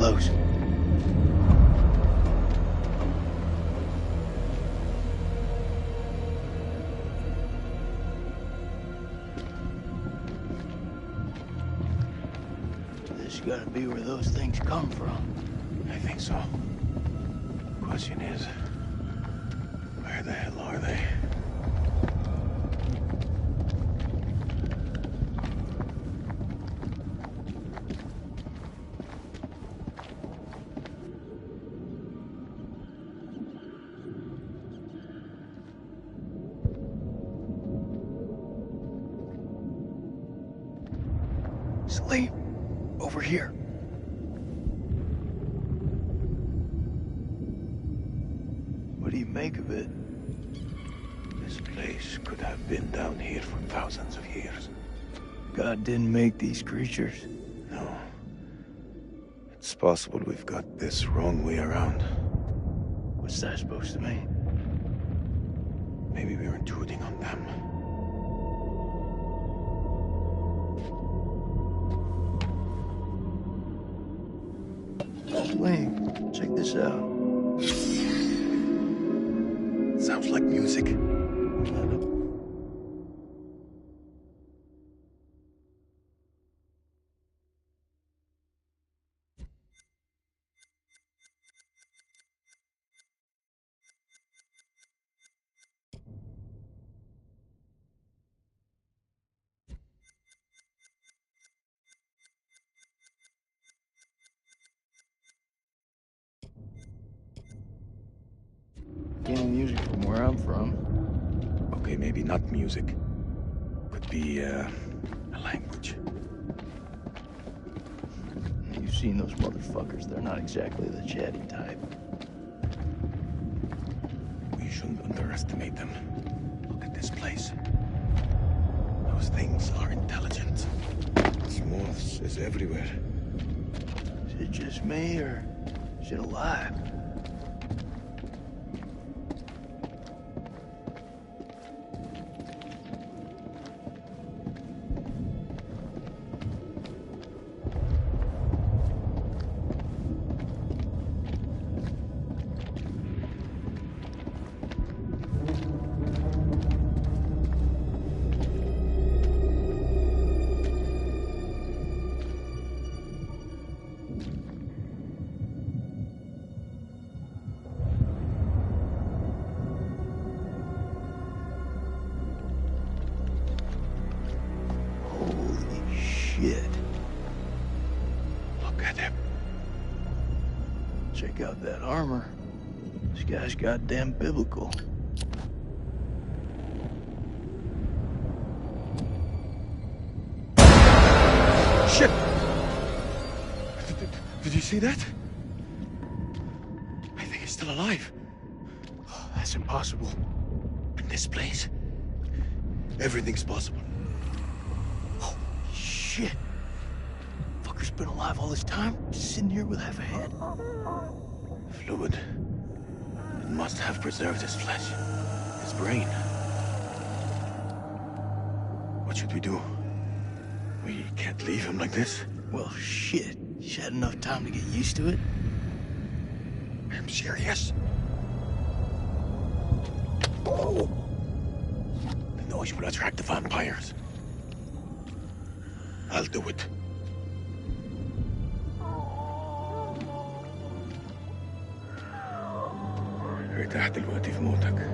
close. This gotta be where those things come from. I think so. Question is, where the hell are they? Sleep. Over here. What do you make of it? This place could have been down here for thousands of years. God didn't make these creatures. No. It's possible we've got this wrong way around. What's that supposed to mean? Maybe we're intruding on them. Link, check this out. Sounds like music. Any music from where I'm from. Okay, maybe not music. Could be, a language. You've seen those motherfuckers. They're not exactly the chatty type. We shouldn't underestimate them. Look at this place. Those things are intelligent. Moths is everywhere. Is it just me, or is it alive? Shit. Look at him. Check out that armor. This guy's goddamn biblical. Shit! Did you see that? I think he's still alive. Oh, that's impossible. In this place, everything's possible. Shit. Fucker's been alive all this time, just sitting here with half a head. Fluid. It must have preserved his flesh, his brain. What should we do? We can't leave him like this. Well, shit. He's had enough time to get used to it. I'm serious. Oh. The noise will attract the vampires. I'll do it. ارتاح دلوقتي في موتك.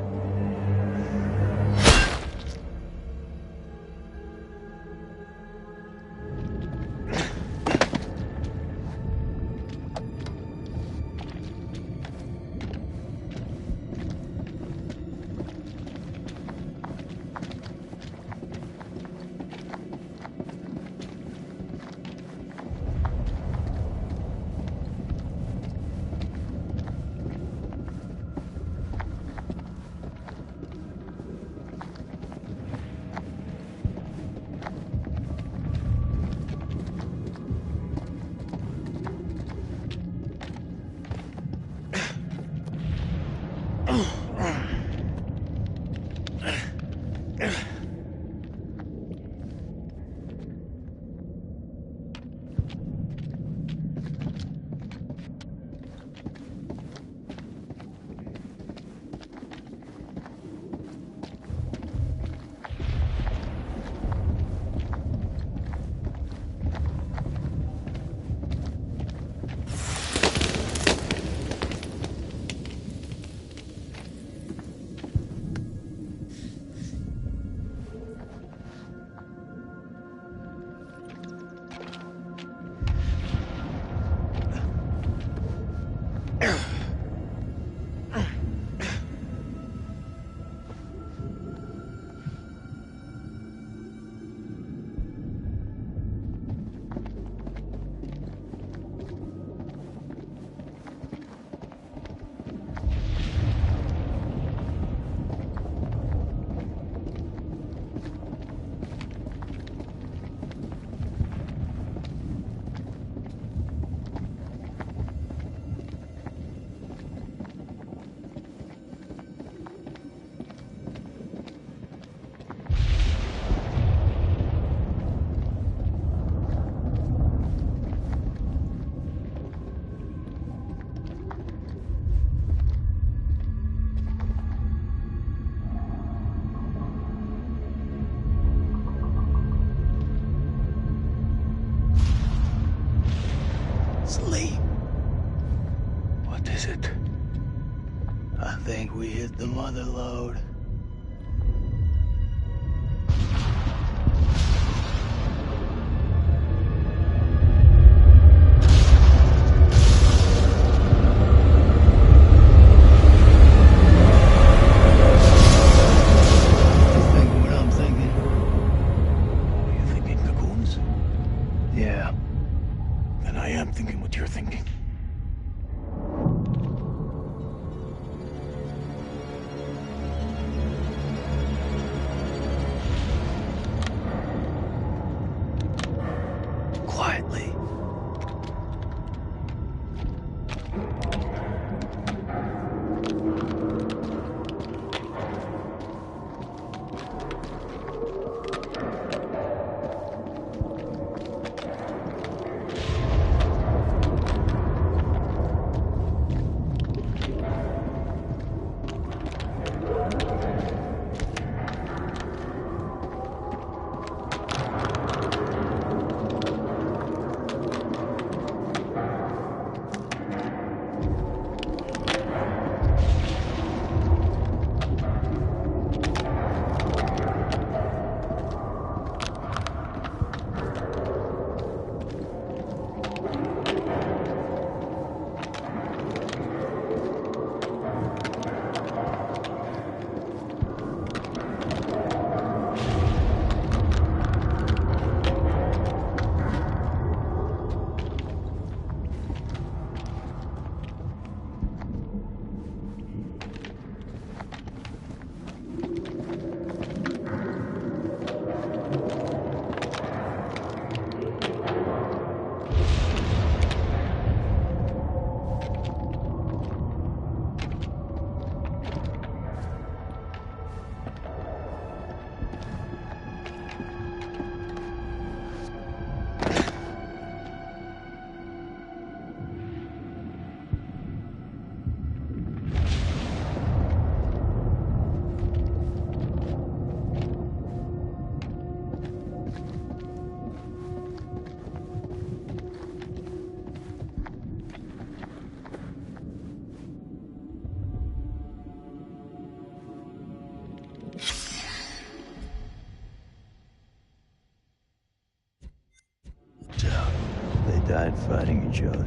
Mad fighting each other.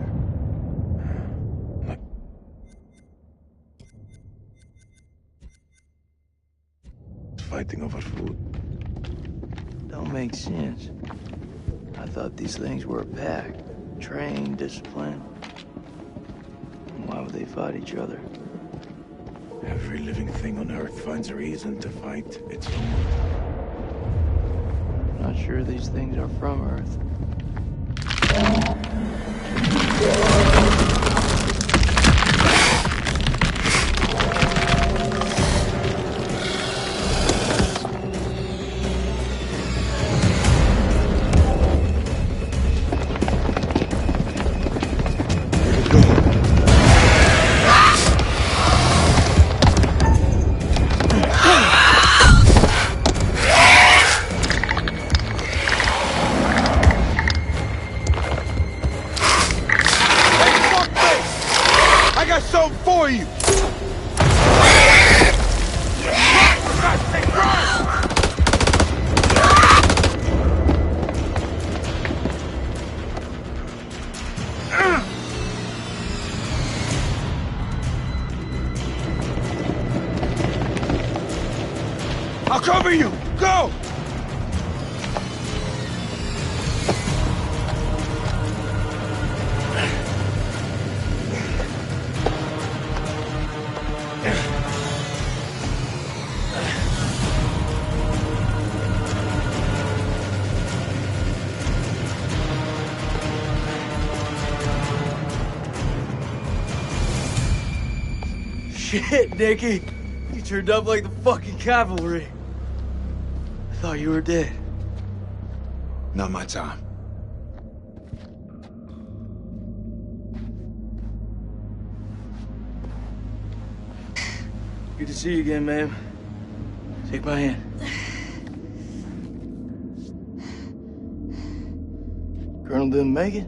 Fighting over food. Don't make sense. I thought these things were a pack. Trained, disciplined. Why would they fight each other? Every living thing on Earth finds a reason to fight its own. Not sure these things are from Earth. For you! I'll cover you! Go! Shit, Dickie. You turned up like the fucking cavalry. I thought you were dead. Not my time. Good to see you again, ma'am. Take my hand. Colonel didn't make it?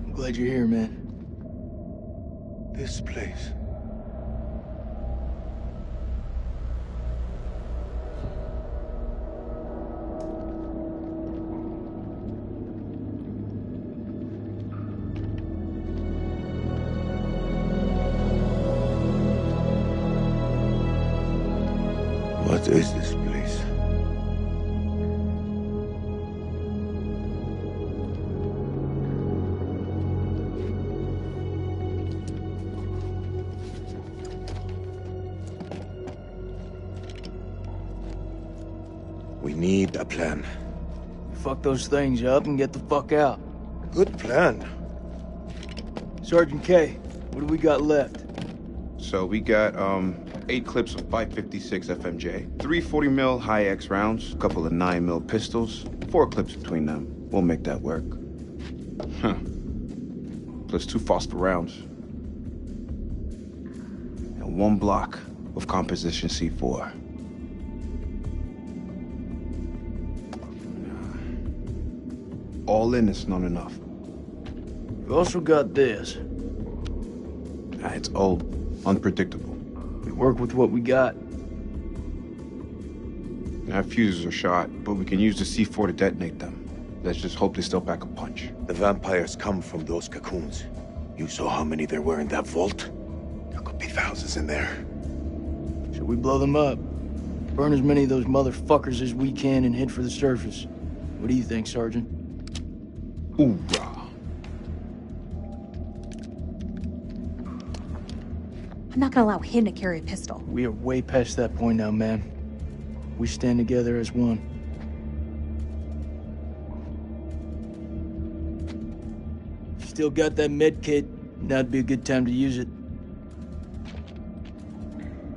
I'm glad you're here, man. This place. What is this place? We need a plan. Fuck those things up and get the fuck out. Good plan. Sergeant K, what do we got left? So we got 8 clips of 556 FMJ, 3 40 mil high X rounds, a couple of 9 mil pistols, 4 clips between them. We'll make that work. Huh. Plus 2 Foster rounds. And 1 block of composition C4. All in, it's not enough. We've also got this. It's old, unpredictable. We work with what we got. Our fuses are shot, but we can use the C4 to detonate them. Let's just hope they still pack a punch. The vampires come from those cocoons. You saw how many there were in that vault? There could be thousands in there. Should we blow them up? Burn as many of those motherfuckers as we can and head for the surface. What do you think, Sergeant? Hoorah. I'm not gonna allow him to carry a pistol. We are way past that point now, ma'am. We stand together as one. Still got that med kit. Now'd be a good time to use it.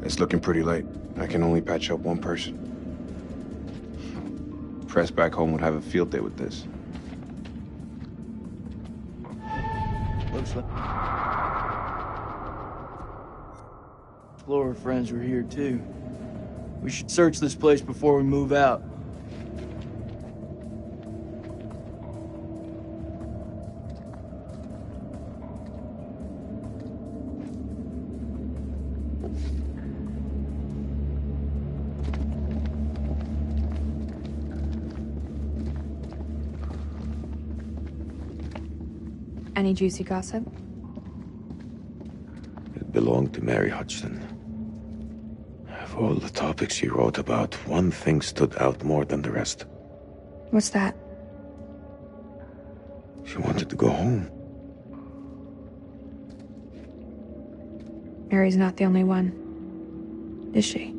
It's looking pretty late. I can only patch up 1 person. Press back home would have a field day with this. Looks like Explorer friends were here too. We should search this place before we move out. Any juicy gossip? It belonged to Mary Hodgson. Of all the topics she wrote about, one thing stood out more than the rest. What's that? She wanted to go home. Mary's not the only one, is she?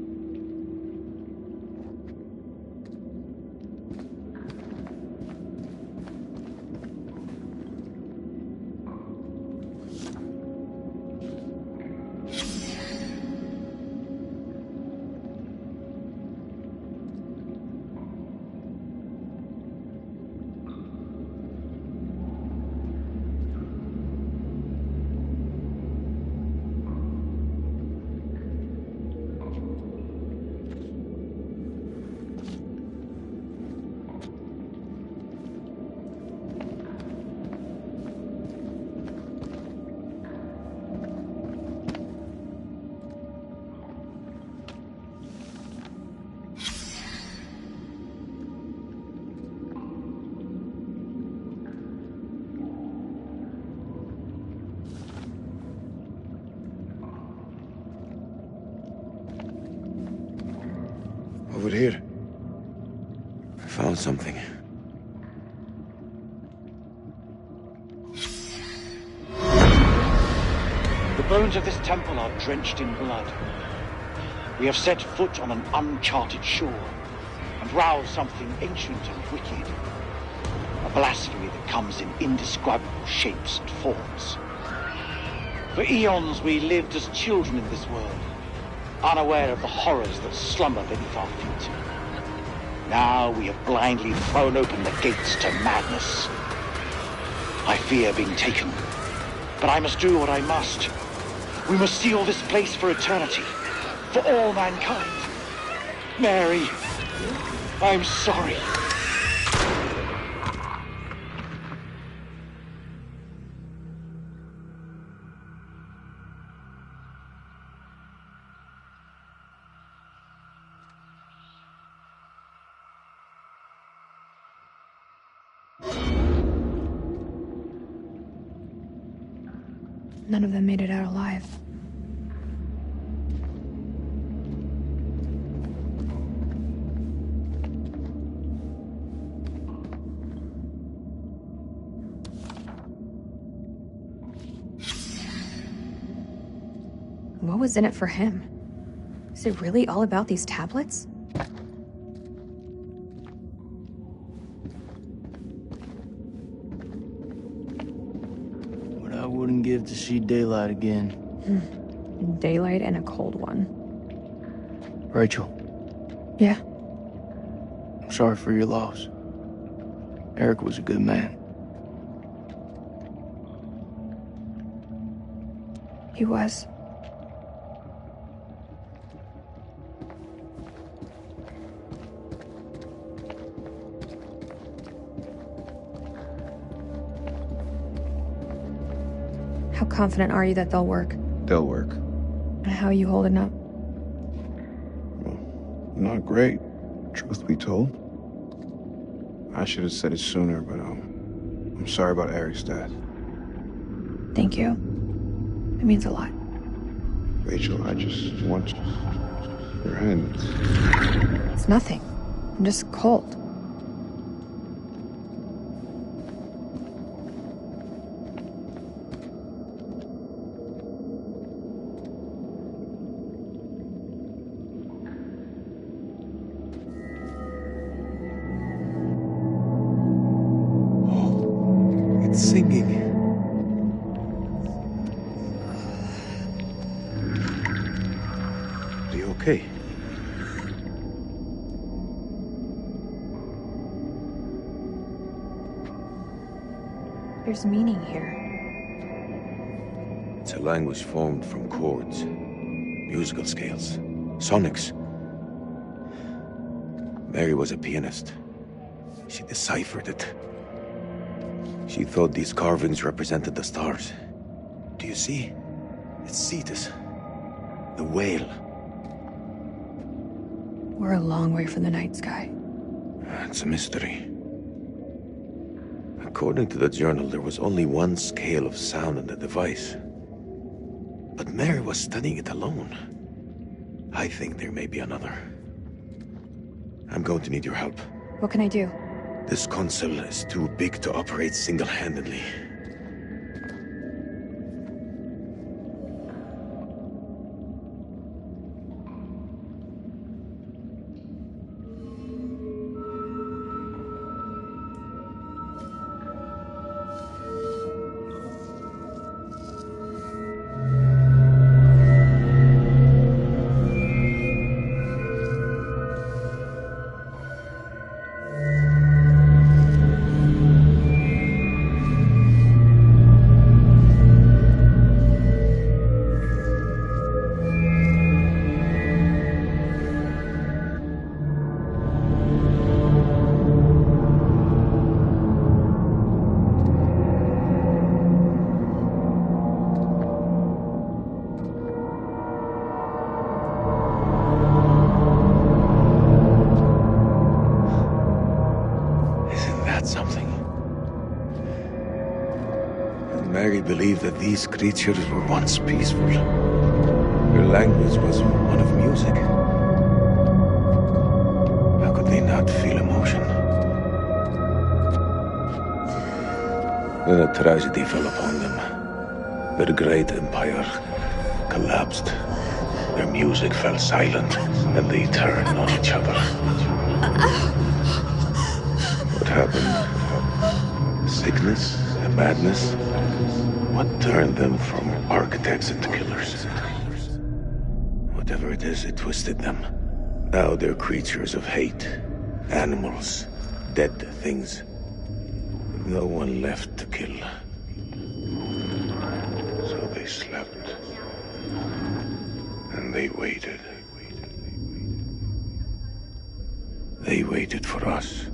Over here. I found something. The bones of this temple are drenched in blood. We have set foot on an uncharted shore and roused something ancient and wicked. A blasphemy that comes in indescribable shapes and forms. For eons we lived as children in this world, unaware of the horrors that slumber beneath our feet. Now we have blindly thrown open the gates to madness. I fear being taken, but I must do what I must. We must seal this place for eternity, for all mankind. Mary, I'm sorry. None of them made it out alive. What was in it for him? Is it really all about these tablets? What I wouldn't give to see daylight again. Daylight and a cold one. Rachel, Yeah. I'm sorry for your loss. Eric was a good man. He was. How confident are you that they'll work? They'll work. And how are you holding up? Not great, truth be told. I should have said it sooner, but I'm sorry about Eric's death. Thank you. It means a lot. Rachel, I just want your hand. It's nothing. I'm just cold. It's singing. Are you okay? There's meaning here. It's a language formed from chords, musical scales, sonics. Mary was a pianist. She deciphered it. She thought these carvings represented the stars. Do you see? It's Cetus, the whale. We're a long way from the night sky. It's a mystery. A According to the journal, there was only one scale of sound in the device. But Mary was studying it alone. I think there may be another. I'm going to need your help. What can I do? This console is too big to operate single-handedly. Mary believed that these creatures were once peaceful. Their language was one of music. How could they not feel emotion? Then a tragedy fell upon them. Their great empire collapsed. Their music fell silent, and they turned on each other. What happened? Sickness? Madness? What turned them from architects into killers? Whatever it is, it twisted them. Now they're creatures of hate. Animals. Dead things. With no one left to kill. So they slept. And they waited. They waited for us.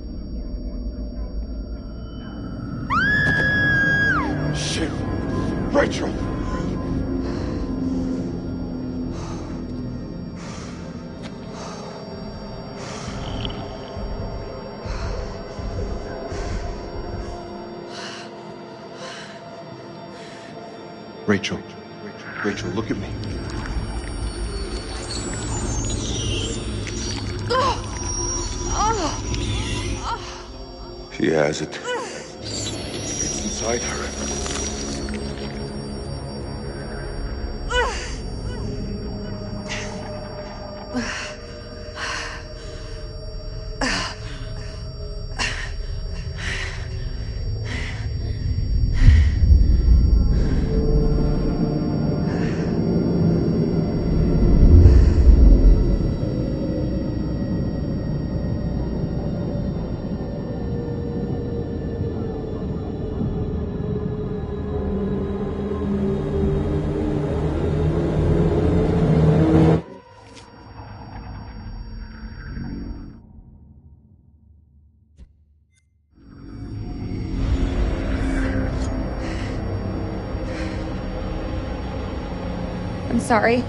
Shit! Rachel! Rachel. Rachel, look at me. She has it. It's inside her. I'm sorry.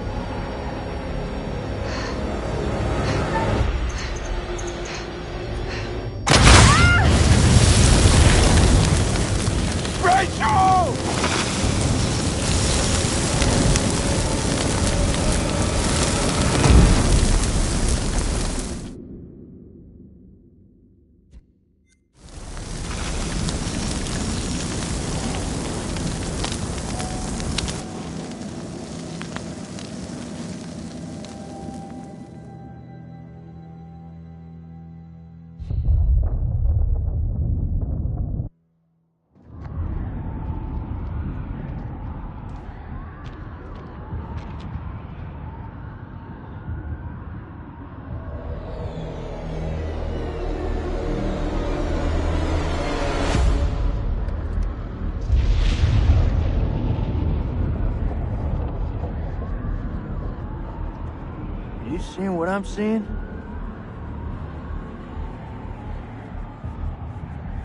Rachel! You seeing what I'm seeing?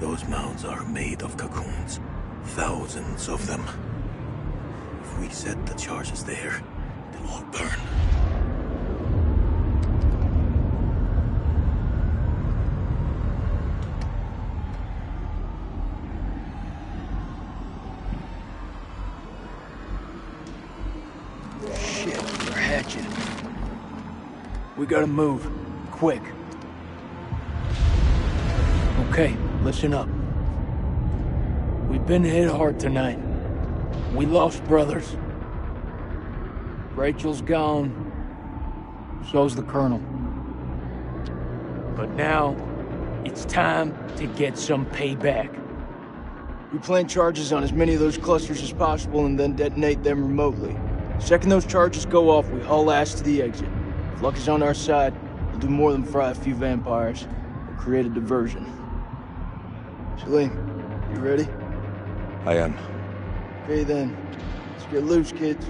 Those mounds are made of cocoons. Thousands of them. If we set the charges there, they'll all burn. at you. We gotta move. Quick. Okay, listen up. We've been hit hard tonight. We lost brothers. Rachel's gone. So's the Colonel. But now, it's time to get some payback. We plant charges on as many of those clusters as possible and then detonate them remotely. Second those charges go off, we haul ass to the exit. If luck is on our side, we'll do more than fry a few vampires. We'll create a diversion. Salim, you ready? I am. Okay then. Let's get loose, kids.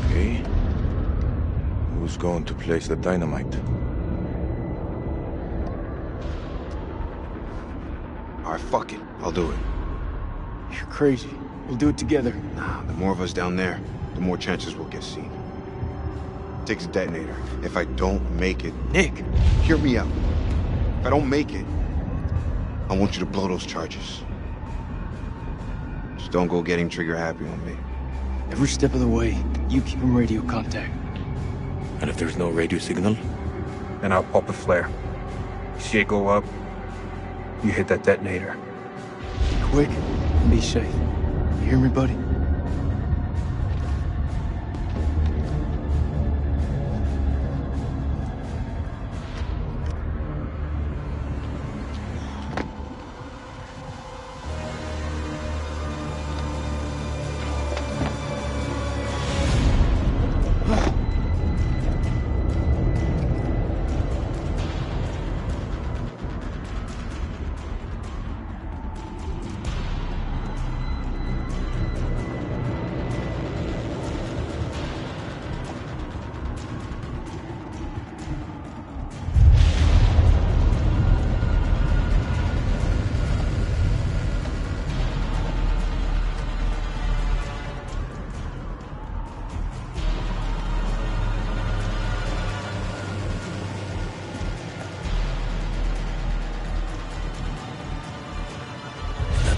Okay. Who's going to place the dynamite? Alright, fuck it. I'll do it. You're crazy. We'll do it together. Nah, the more of us down there, the more chances we'll get seen. Takes a detonator. If I don't make it... Nick! Hear me out. If I don't make it, I want you to blow those charges. Just don't go getting trigger happy on me. Every step of the way, you keep in radio contact. And if there's no radio signal? Then I'll pop a flare. You see it go up, you hit that detonator. Be quick and be safe. You hear me, buddy?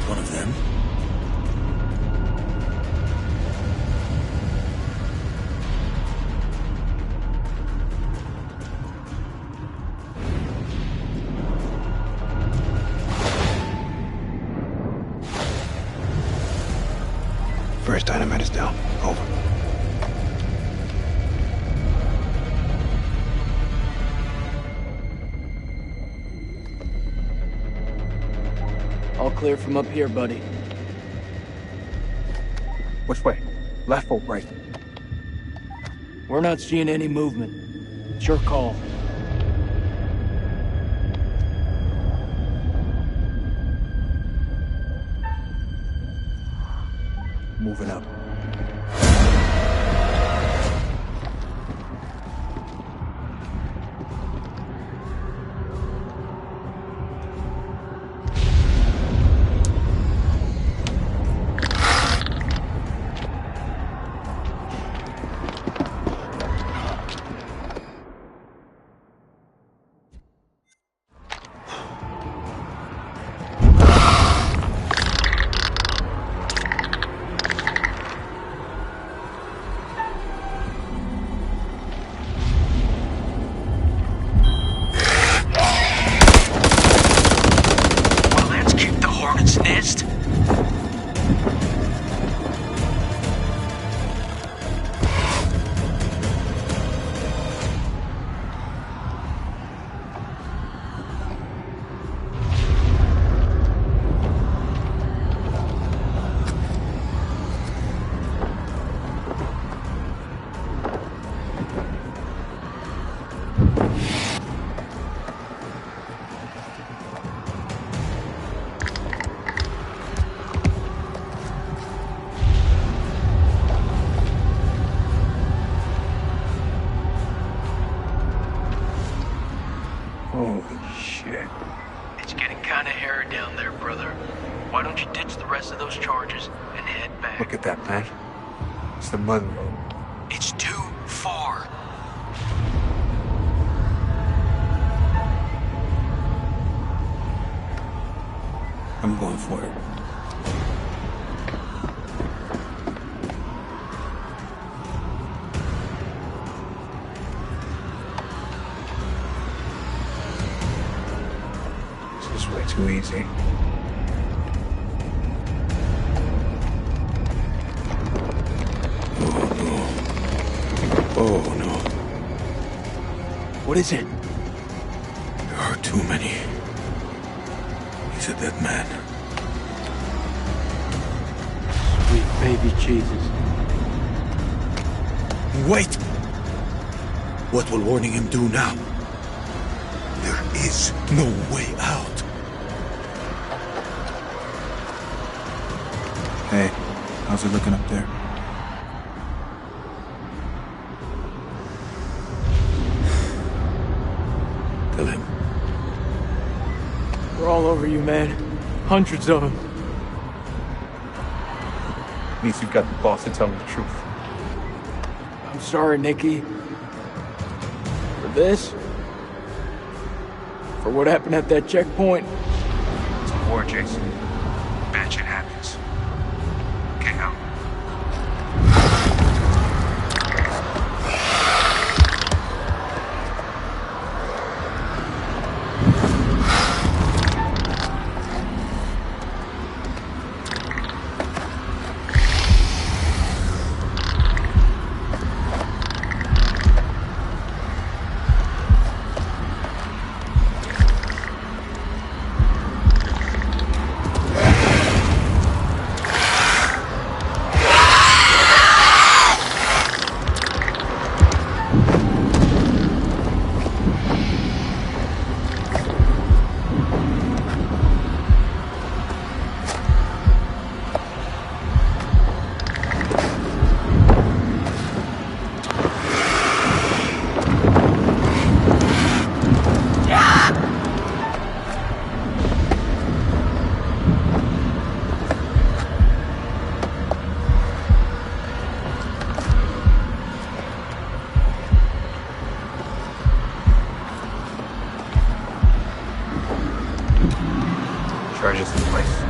One of them? First dynamite is down. Over. All clear from up here, buddy. Which way? Left or right? We're not seeing any movement. It's your call. Moving up. Holy shit. It's getting kinda hairy down there, brother. Why don't you ditch the rest of those charges and head back? Look at that, man. It's the mud road. It's too far. I'm going for it. too easy. Oh no. What is it? There are too many. He's a dead man. Sweet baby Jesus. Wait! What will warning him do now? There is no way out. Hey, how's it looking up there? Tell him. We're all over you, man. Hundreds of them. At least you've got the boss to tell me the truth. I'm sorry, Nikki. For this? For what happened at that checkpoint? It's a war, Jason. Bad shit happens. Okay, out. Charges in place.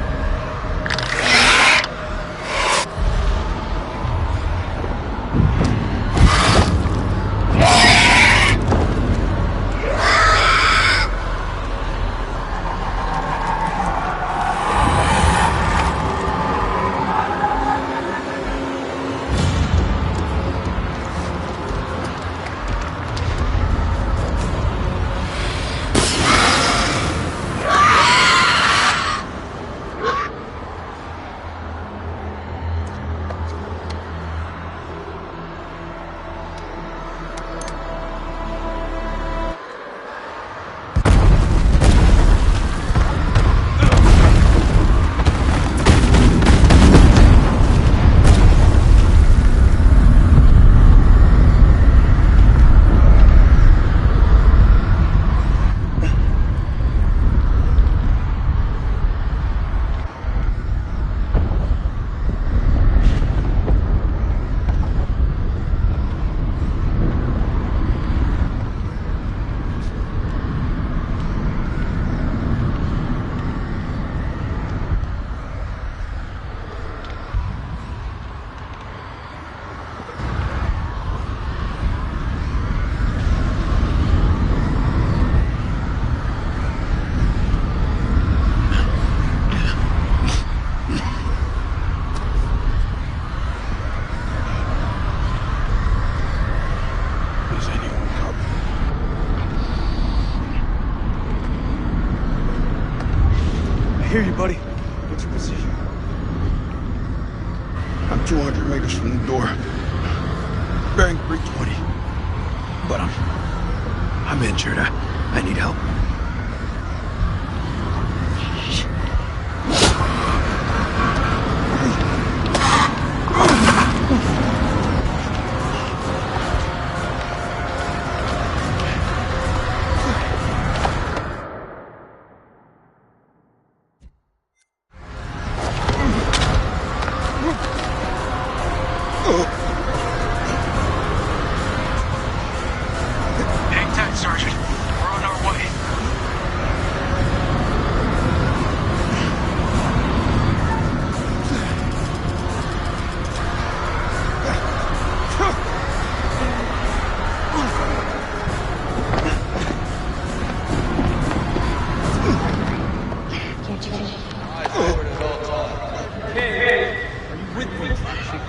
I hear you, buddy. What's your position? I'm 200 meters from the door. Bearing 320. But I'm injured. I need help. Hang tight, Sergeant. We're on our way.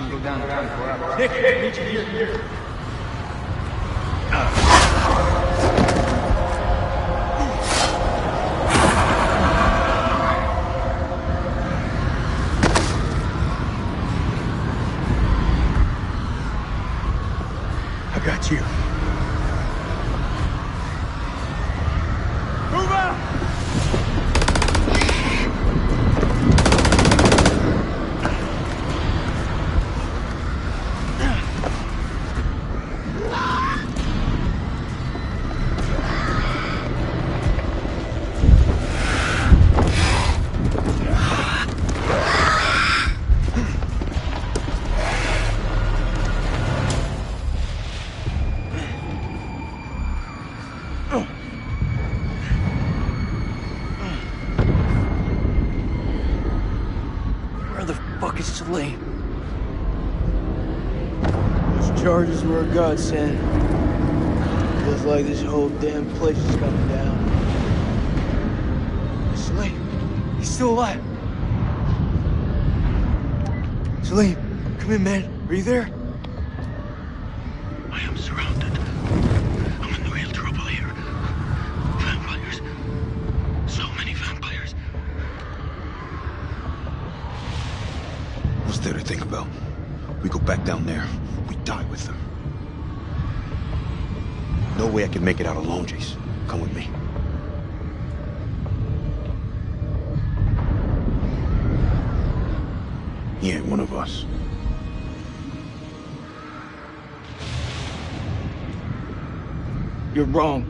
go down in 24 hours. Nick, meet you here. I got you. Move out! Where the fuck is Celine? Those charges were a godsend. Feels like this whole damn place is coming down. Celine, he's still alive. Celine, come in, man. Are you there? I am surrounded. I'm in real trouble here. Vampires. So many vampires. What's there to think about? We go back down there, we die with them. No way I can make it out alone, Jace. Come with me. He ain't one of us. You're wrong.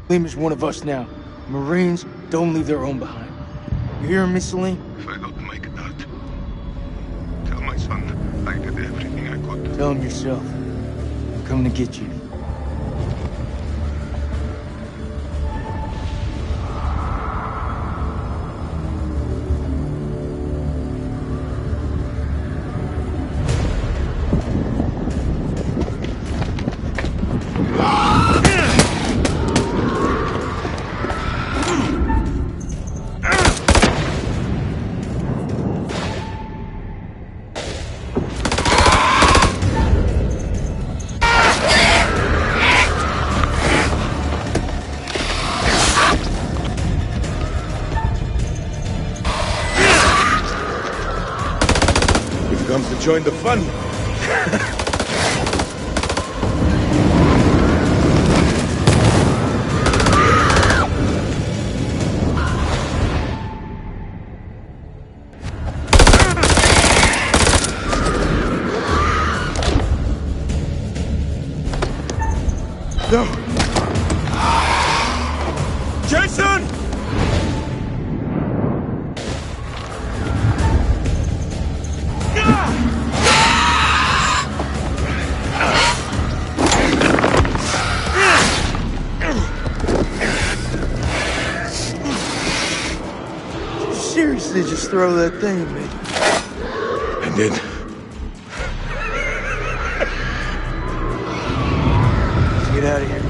Celine is one of us now. Marines don't leave their own behind. You hearing me, Celine? If I don't make that, tell my son I did everything I could. Tell him yourself. I'm coming to get you. Comes to join the fun. No! Jason! Seriously, just throw that thing at me. I did. Let's get out of here.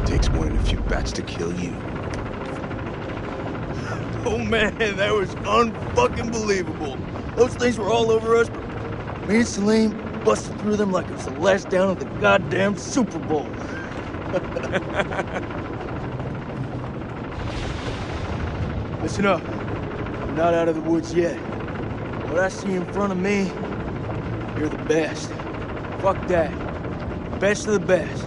Takes more than a few bats to kill you. Oh man, that was unfucking believable. Those things were all over us, but me and Celine busted through them like it was the last down of the goddamn Super Bowl. Listen up. We're not out of the woods yet. What I see in front of me, you're the best. Fuck that. Best of the best.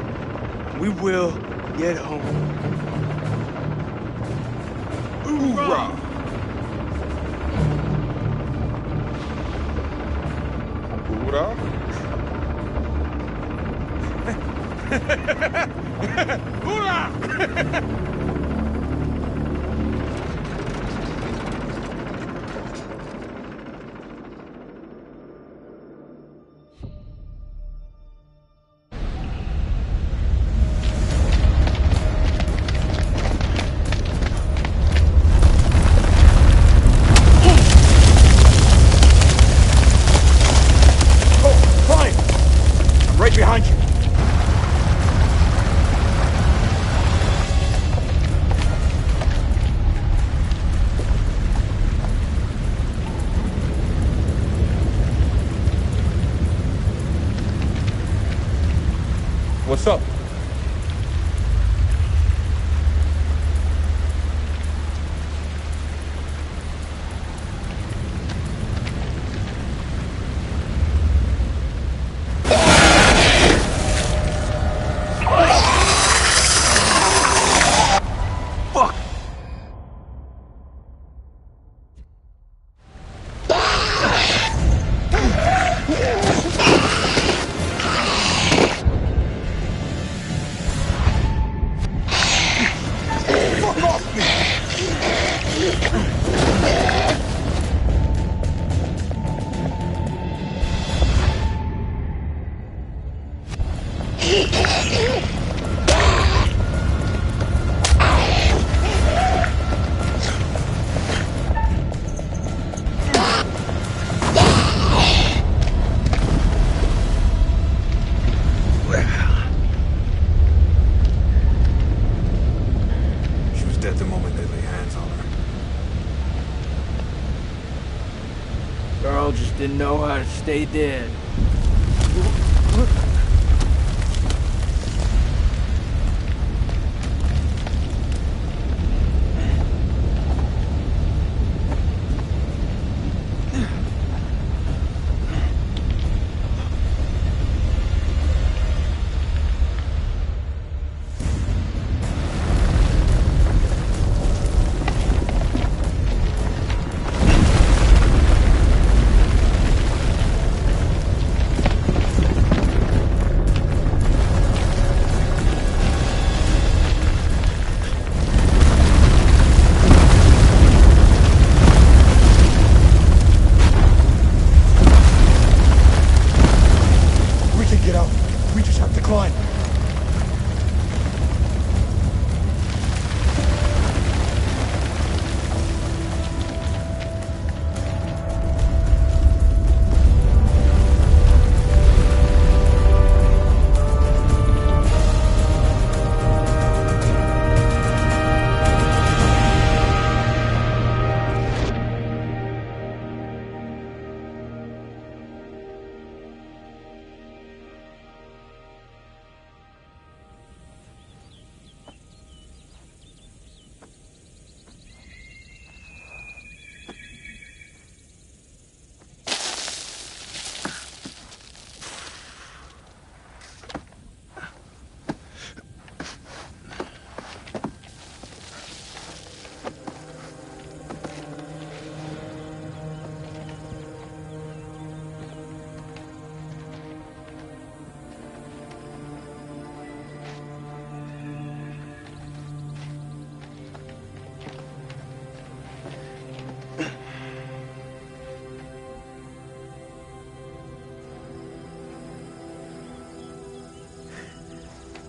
We will get home. Hoorah! Hoorah? Carl just didn't know how to stay dead.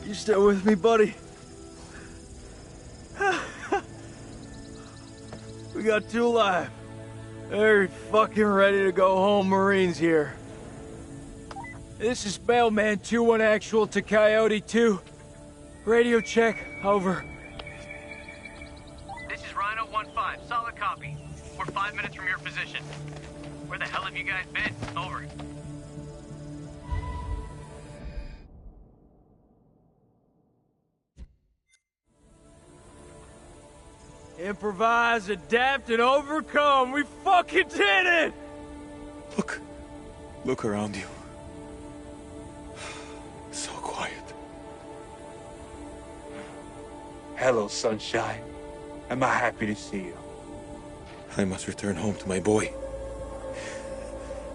You still with me, buddy? We got two alive. They're fucking ready to go home, Marines here. This is Mailman 2-1 actual to Coyote 2. Radio check, over. This is Rhino 1-5, solid copy. We're 5 minutes from your position. Where the hell have you guys been? Over. Improvise, adapt, and overcome. We fucking did it! Look around you. So quiet. Hello, sunshine. Am I happy to see you? I must return home to my boy.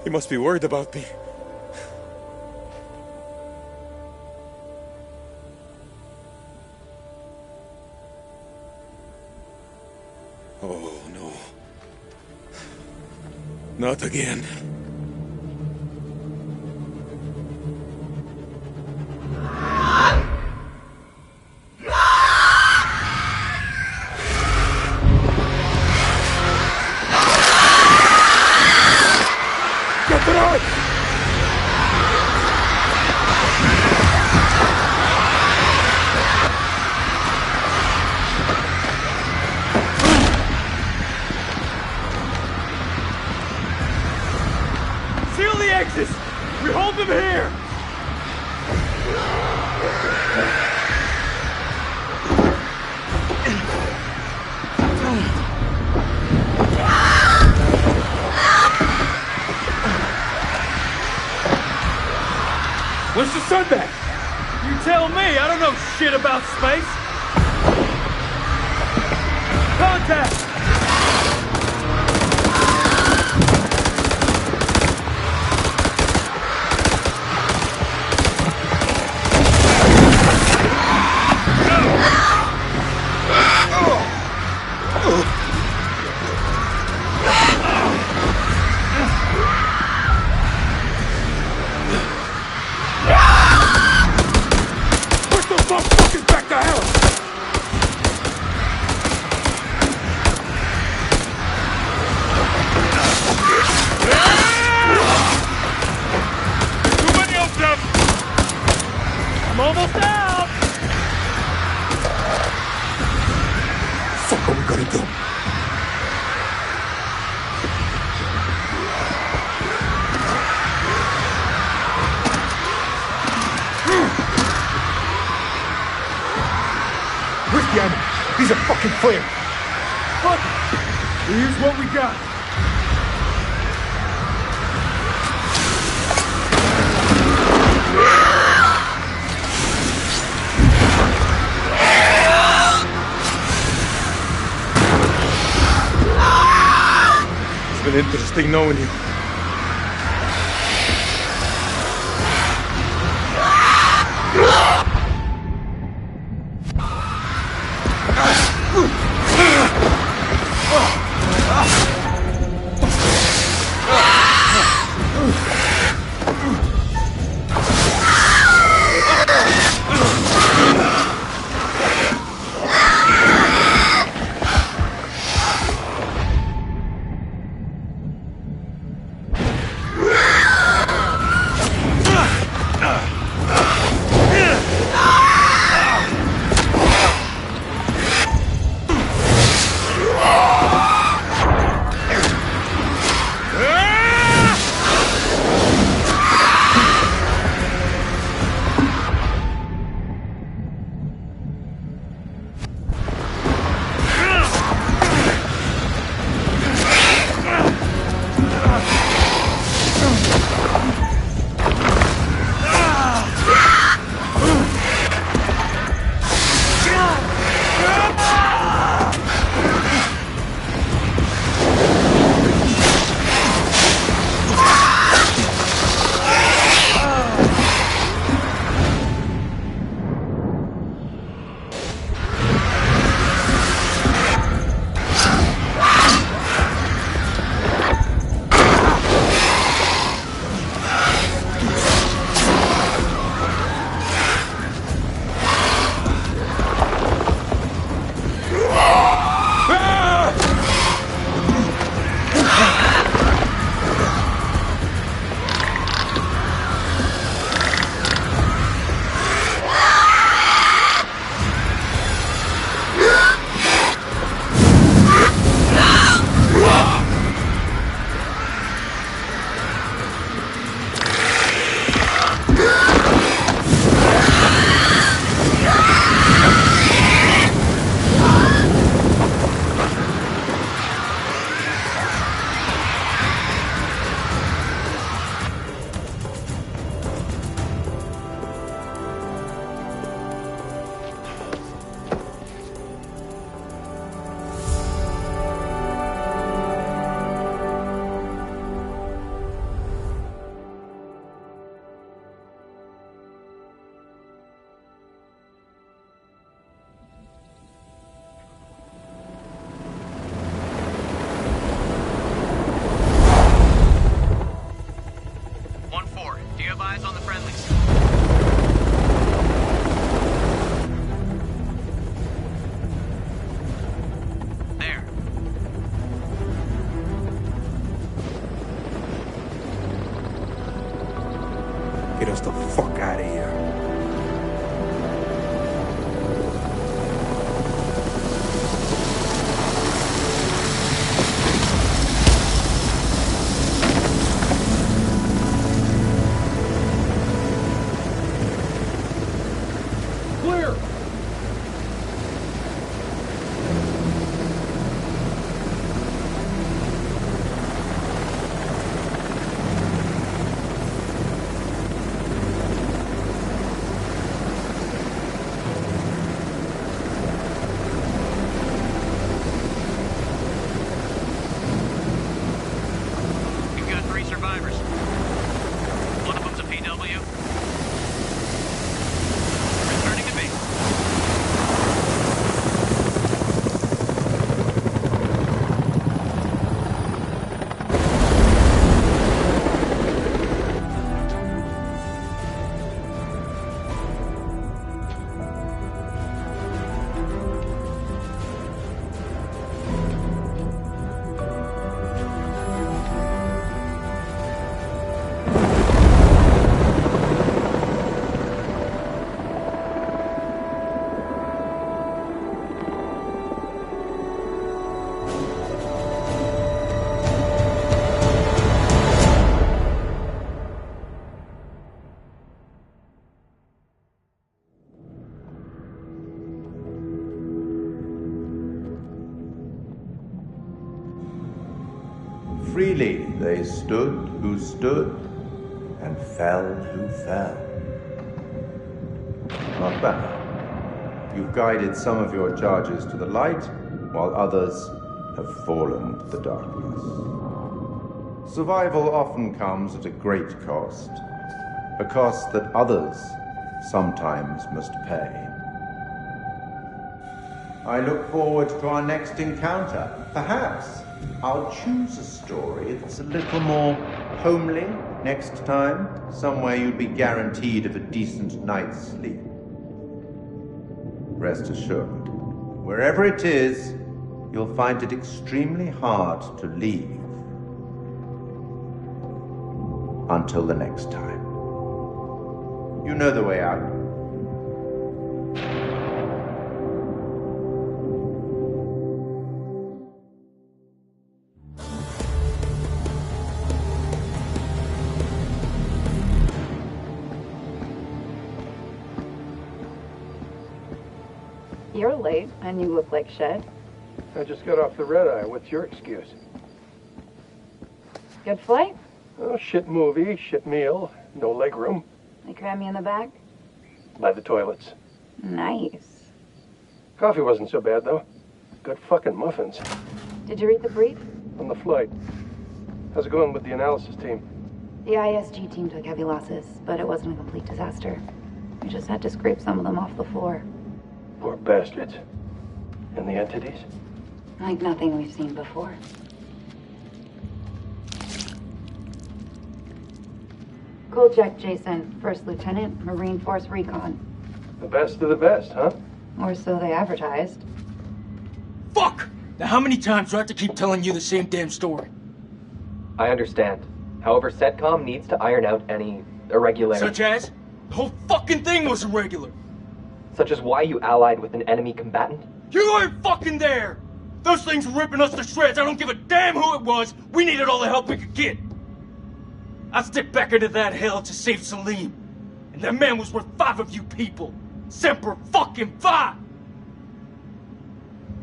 He must be worried about me. Oh, no. Not again. Get to the Seal the exits! We hold them here! What's the sun back? You tell me, I don't know shit about space! Contact! Push those motherfuckers back to hell! Things are fucking clear. Fuck it. Here's what we got. It's been interesting knowing you. Eyes on the friendlies. There. Get us the fuck out of here. Freely they stood who stood, and fell who fell. Not bad. You've guided some of your charges to the light, while others have fallen to the darkness. Survival often comes at a great cost, a cost that others sometimes must pay. I look forward to our next encounter. Perhaps I'll choose a story that's a little more homely next time, somewhere you'd be guaranteed of a decent night's sleep. Rest assured, wherever it is, you'll find it extremely hard to leave. Until the next time. You know the way out. You're late, and you look like shit. I just got off the red eye. What's your excuse? Good flight? Oh, shit movie, shit meal, no leg room. They cram you in the back? By the toilets. Nice. Coffee wasn't so bad, though. Good fucking muffins. Did you read the brief? On the flight. How's it going with the analysis team? The ISG team took heavy losses, but it wasn't a complete disaster. We just had to scrape some of them off the floor. Poor bastards. And the entities? Like nothing we've seen before. Kolchak Jason, First Lieutenant, Marine Force Recon. The best of the best, huh? Or so they advertised. Fuck! Now how many times do I have to keep telling you the same damn story? I understand. However, CENTCOM needs to iron out any irregularities. Such as? The whole fucking thing was irregular. Such as why you allied with an enemy combatant? You weren't fucking there! Those things were ripping us to shreds. I don't give a damn who it was. We needed all the help we could get. I stepped back into that hell to save Salim. And that man was worth 5 of you people. Semper fucking Fi!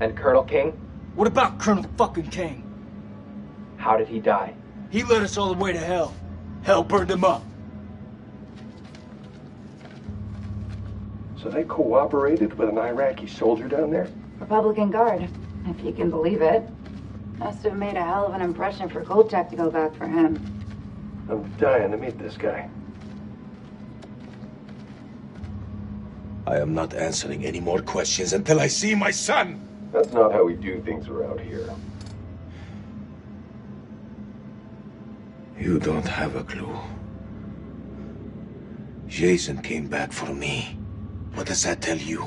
And Colonel King? What about Colonel fucking King? How did he die? He led us all the way to hell. Hell burned him up. So they cooperated with an Iraqi soldier down there? Republican Guard, if you can believe it. Must have made a hell of an impression for Kolchak to go back for him. I'm dying to meet this guy. I am not answering any more questions until I see my son! That's not how we do things around here. You don't have a clue. Jason came back for me. What does that tell you?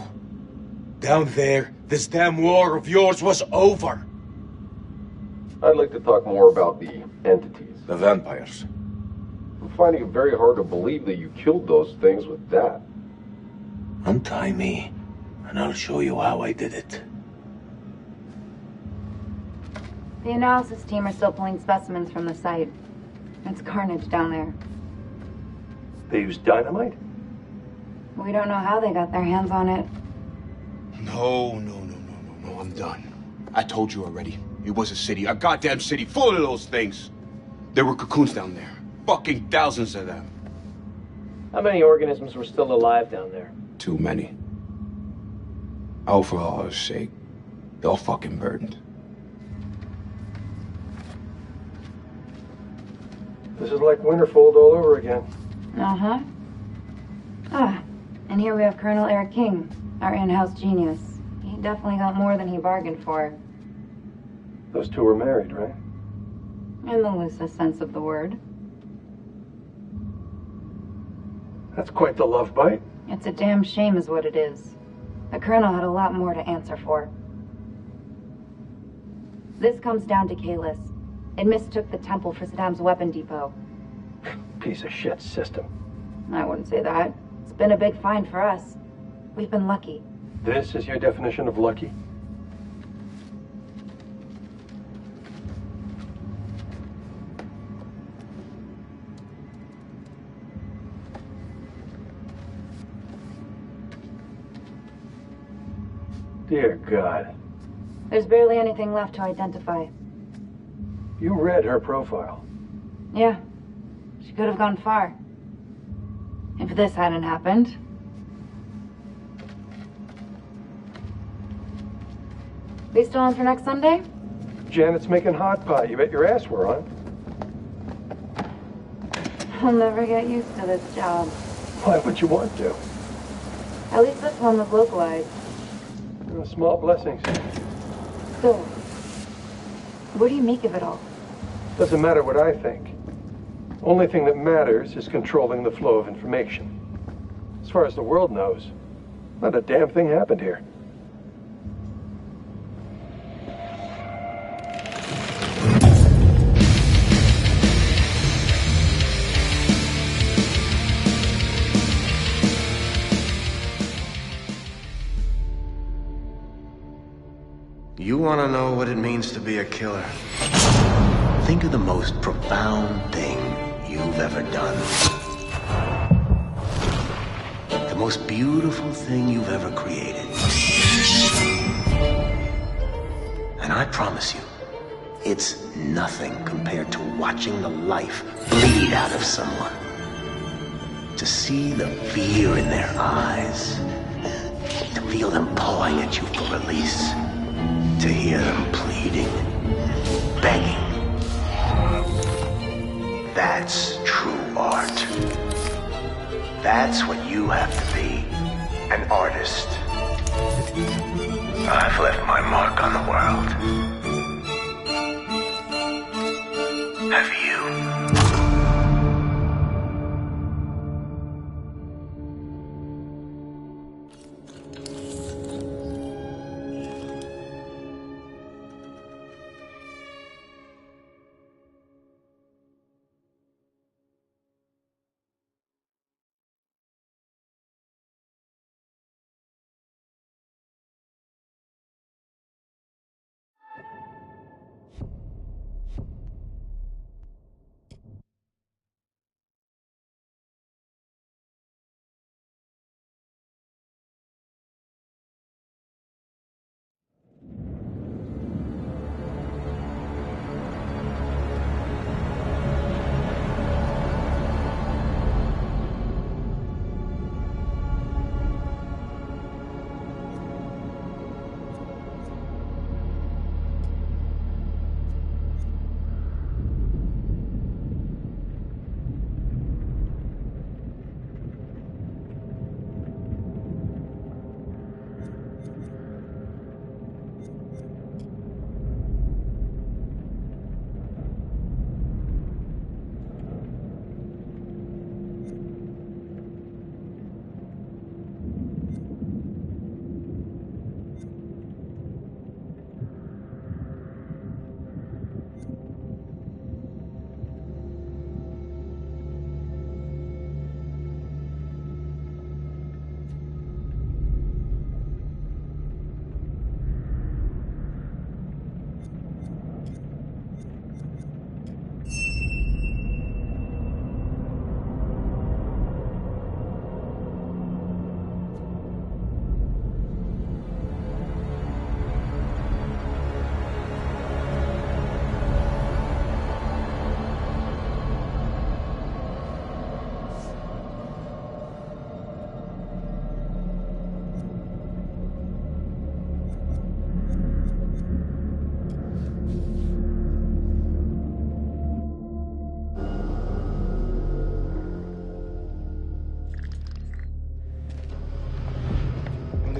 Down there, this damn war of yours was over. I'd like to talk more about the entities. The vampires. I'm finding it very hard to believe that you killed those things with that. Untie me, and I'll show you how I did it. The analysis team are still pulling specimens from the site. It's carnage down there. They used dynamite? We don't know how they got their hands on it. No, I'm done. I told you already. It was a city, a goddamn city full of those things. There were cocoons down there. Fucking thousands of them. How many organisms were still alive down there? Too many. Oh, for Allah's sake. They're all fucking burned. This is like Winterfold all over again. Uh-huh. Ah, and here we have Colonel Eric King, our in-house genius. He definitely got more than he bargained for. Those two were married, right? In the loosest sense of the word. That's quite the love bite. It's a damn shame is what it is. The Colonel had a lot more to answer for. This comes down to Kalis. It mistook the temple for Saddam's weapon depot. Piece of shit system. I wouldn't say that. It's been a big find for us. We've been lucky. This is your definition of lucky? Dear God. There's barely anything left to identify. You read her profile. Yeah. She could have gone far. If this hadn't happened. We still on for next Sunday? Janet's making hot pie. You bet your ass we're on. I'll never get used to this job. Why would you want to? At least this one was localized. Small blessings. So, what do you make of it all? Doesn't matter what I think. Only thing that matters is controlling the flow of information. As far as the world knows, not a damn thing happened here. You want to know what it means to be a killer? Think of the most profound thing you've ever done. The most beautiful thing you've ever created. And I promise you, it's nothing compared to watching the life bleed out of someone. To see the fear in their eyes. To feel them pawing at you for release. To hear them pleading, begging. That's true art. That's what you have to be, an artist. I've left my mark on the world. Have you?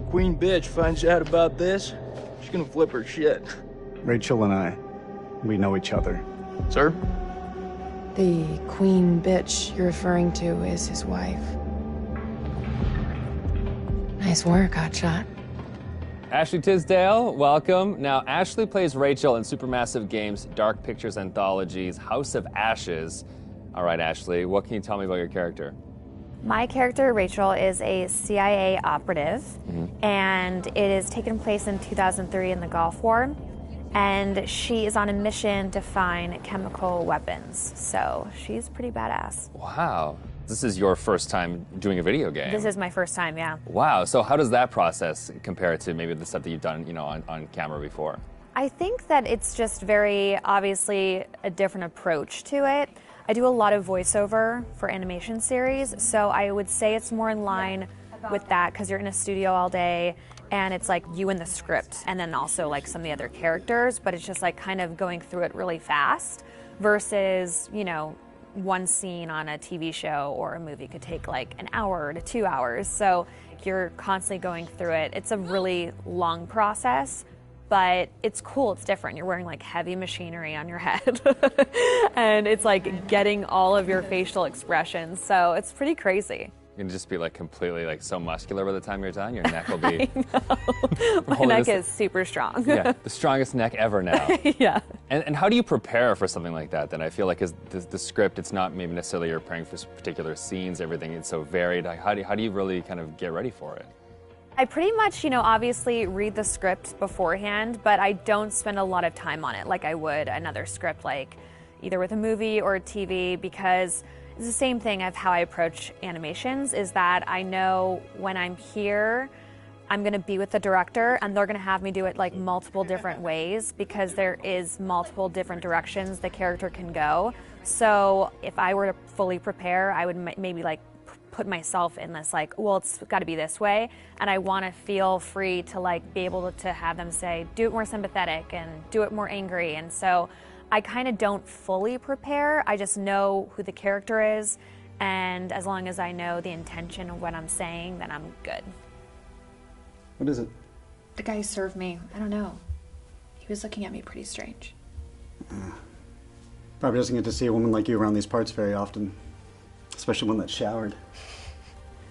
Queen bitch finds out about this, she's gonna flip her shit. Rachel and I, we know each other. Sir? The queen bitch you're referring to is his wife. Nice work, Hotshot. Ashley Tisdale, welcome. Now, Ashley plays Rachel in Supermassive Games' Dark Pictures Anthology's House of Ashes. All right, Ashley, what can you tell me about your character? My character, Rachel, is a CIA operative, and it is taken place in 2003 in the Gulf War, and she is on a mission to find chemical weapons, so she's pretty badass. Wow. This is your first time doing a video game. This is my first time, yeah. Wow. So how does that process compare to maybe the stuff that you've done, on camera before? I think that it's just very obviously a different approach to it. I do a lot of voiceover for animation series, so I would say it's more in line with that because you're in a studio all day and it's like you and the script and then also like some of the other characters, but it's just like kind of going through it really fast versus, you know, one scene on a TV show or a movie could take like an hour to 2 hours. So you're constantly going through it. It's a really long process, but it's cool. It's different. You're wearing like heavy machinery on your head and it's like getting all of your facial expressions. So it's pretty crazy. You can just be like completely like so muscular by the time you're done. Your neck will be. My neck is super strong. Yeah, the strongest neck ever now. Yeah. And how do you prepare for something like that? Then I feel like the script, it's not maybe necessarily you're preparing for particular scenes. Everything is so varied. Like, how do you really kind of get ready for it? I pretty much, you know, obviously read the script beforehand, but I don't spend a lot of time on it like I would another script, like either with a movie or a TV, because it's the same thing of how I approach animations, is that I know when I'm here, I'm gonna be with the director and they're gonna have me do it like multiple different ways because there is multiple different directions the character can go. So if I were to fully prepare, I would maybe like put myself in this like, well, it's got to be this way, and I want to feel free to like be able to have them say, do it more sympathetic and do it more angry. And so I kind of don't fully prepare. I just know who the character is, and as long as I know the intention of what I'm saying, then I'm good. What is it? The guy who served me, I don't know. He was looking at me pretty strange. Probably doesn't get to see a woman like you around these parts very often. Especially one that showered.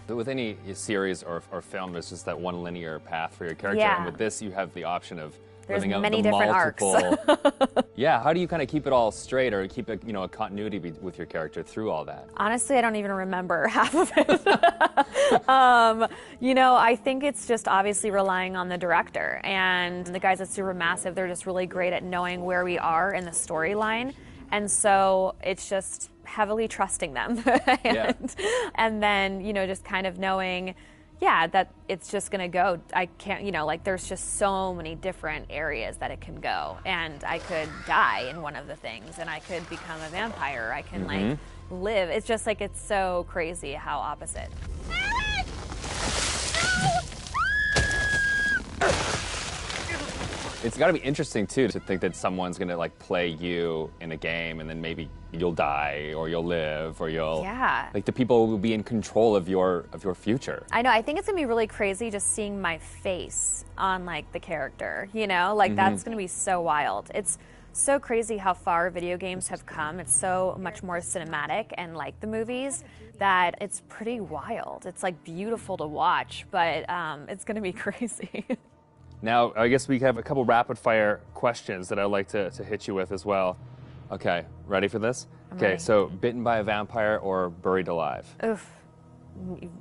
With any series or film, there's just that one linear path for your character. Yeah. And with this, you have the option of There's living out many the different multiple. arcs. Yeah, how do you kind of keep it all straight or keep a, a continuity with your character through all that? Honestly, I don't even remember half of it. You know, I think it's just obviously relying on the director. And the guys at Supermassive, they're just really great at knowing where we are in the storyline. And so it's just heavily trusting them. And then, you know, just kind of knowing, yeah, that it's just going to go. I can't, you know, like there's just so many different areas that it can go. And I could die in one of the things and I could become a vampire. I can like live. It's just like, it's so crazy how opposite. It's got to be interesting too to think that someone's gonna like play you in a game and then maybe you'll die or you'll live or you'll like the people will be in control of your future. I know. I think it's gonna be really crazy just seeing my face on like the character. You know, like that's gonna be so wild. It's so crazy how far video games have come. It's so much more cinematic and like the movies that it's pretty wild. It's like beautiful to watch, but it's gonna be crazy. Now, I guess we have a couple rapid fire questions that I'd like to hit you with as well. Okay, ready for this? Okay, so bitten by a vampire or buried alive? Oof.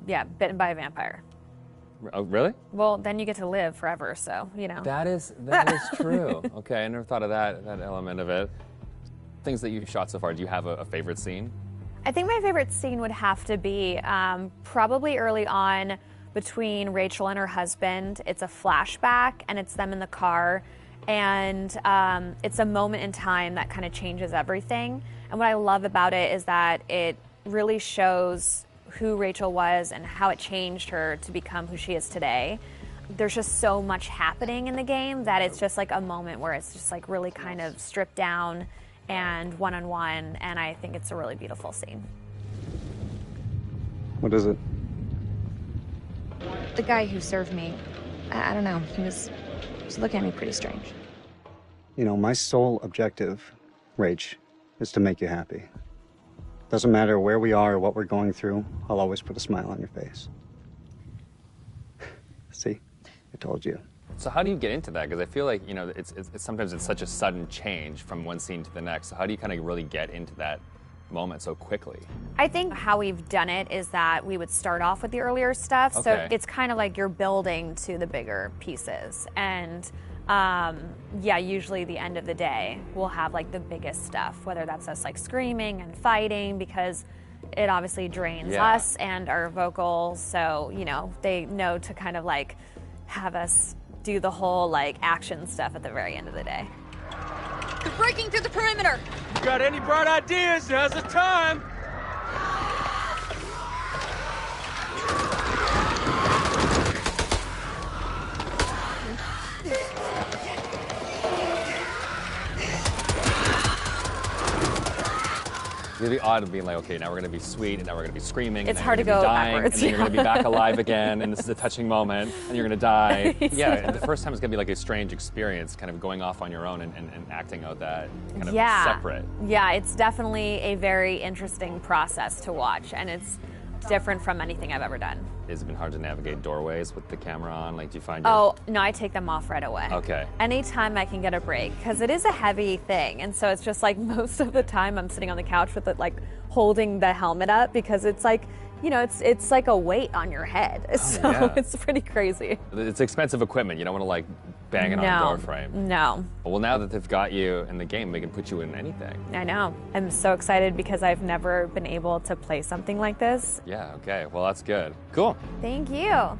Yeah, bitten by a vampire. Oh, really? Well, then you get to live forever, so, you know. That is true. Okay, I never thought of that element of it. Things that you've shot so far, do you have a favorite scene? I think my favorite scene would have to be probably early on between Rachel and her husband. It's a flashback and it's them in the car, and it's a moment in time that kind of changes everything. And what I love about it is that it really shows who Rachel was and how it changed her to become who she is today. There's just so much happening in the game that it's just like a moment where it's just like really kind of stripped down and one-on-one, and I think it's a really beautiful scene. What is it? The guy who served me, I don't know, he was looking at me pretty strange. You know, my sole objective, Rach, is to make you happy. Doesn't matter where we are or what we're going through, I'll always put a smile on your face. See? I told you. So how do you get into that? Because I feel like, you know, it's sometimes it's such a sudden change from one scene to the next. So how do you kind of really get into that moment so quickly? I think how we've done it is that we would start off with the earlier stuff. Okay. So it's kind of like you're building to the bigger pieces. And yeah, usually the end of the day, we'll have like the biggest stuff, whether that's us like screaming and fighting, because it obviously drains us and our vocals. So, you know, they know to kind of like have us do the whole like action stuff at the very end of the day. They're breaking through the perimeter. You got any bright ideas? Now's the time. It's gonna be odd of being like, okay, now we're gonna be sweet, and now we're gonna be screaming. It's and hard you're to gonna go be dying, backwards. and then you're gonna be back alive again, and this is a touching moment, and you're gonna die. Yeah, Yeah. and the first time it's gonna be like a strange experience, kind of going off on your own and acting out that kind of Yeah. separate. Yeah, it's definitely a very interesting process to watch, and it's different from anything I've ever done. Has it been hard to navigate doorways with the camera on? Like, do you find your... Oh, no, I take them off right away. Okay. Anytime I can get a break, because it is a heavy thing, and so it's just like most of the time I'm sitting on the couch with it, like holding the helmet up, because it's like, you know, it's like a weight on your head. So yeah. it's pretty crazy. It's expensive equipment. You don't want to like bang it on a door frame. No. Well, now that they've got you in the game, they can put you in anything. I know. I'm so excited because I've never been able to play something like this. Yeah, okay. Well, that's good. Cool. Thank you.